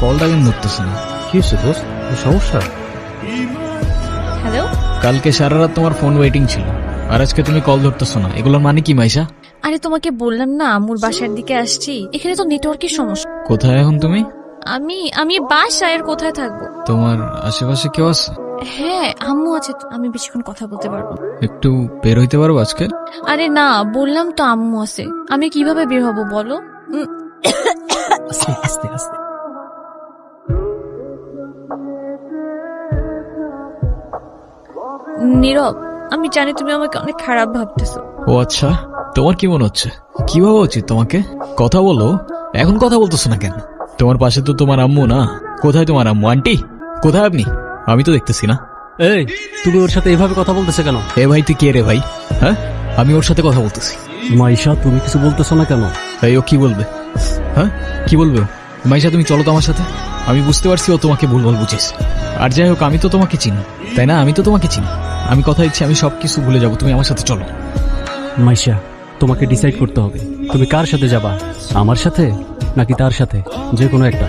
কলটা কেন ধরতেছে না? কি হয়েছে দোস্ত, সমস্যা? হ্যালো, কালকে সারা রাত তোমার ফোন ওয়েটিং ছিল, আর আজকে তুমি কল ধরতেছো না, এগুলোর মানে কি মাইশা? আরে তোমাকে বললাম না আম্মুর বাসার দিকে আসছি, এখানে তো নেটওয়ার্কের সমস্যা। কোথায় এখন তুমি? আমি আমি বাসায়, আর কোথায় থাকবো? তোমার আশেপাশে কেউ আছে? হ্যাঁ, আম্মু আছে তো, আমি বেশিক্ষণ কথা বলতে পারবো। একটু বের হইতে পারবো আজকে? আরে না, বললাম তো আম্মু আছে, আমি কিভাবে বের হবো বলো? আস্তে আস্তে আস্তে। নীরব, আমি জানি তুমি আমাকে অনেক খারাপ ভাবতেছো। ও আচ্ছা, তোমার কি মনে হচ্ছে? কি ভাবা উচিত তোমাকে? কথা বলো, এখন কথা বলতেছো না কেন? তোমার পাশে তো তোমার আম্মু না? কোথায় তোমার আম্মু? আন্টি কোথায় আপনি? আমি তো দেখতেছি না। এই, তুমি ওর সাথে এভাবে কথা বলতেছে কেন? এ ভাই, তুই কে রে ভাই? হ্যাঁ, আমি ওর সাথে কথা বলতেছি। মাইশা, তুমি কিছু বলতেছো না কেন? এই, ও কি বলবে? হ্যাঁ, কি বলবে ও? মাইশা, তুমি চলো তো আমার সাথে। আমি বুঝতে পারছি ও তোমাকে ভুলভাল বুঝেছ। আর যাই হোক, আমি তো তোমাকে চিনি, তাই না? আমি তো তোমাকে চিনি। আমি কথা দিচ্ছি, আমি সবকিছু ভুলে যাবো, তুমি আমার সাথে চলো। মাইশা, তোমাকে ডিসাইড করতে হবে তুমি কার সাথে যাবা, আমার সাথে নাকি তার সাথে, যে কোনো একটা।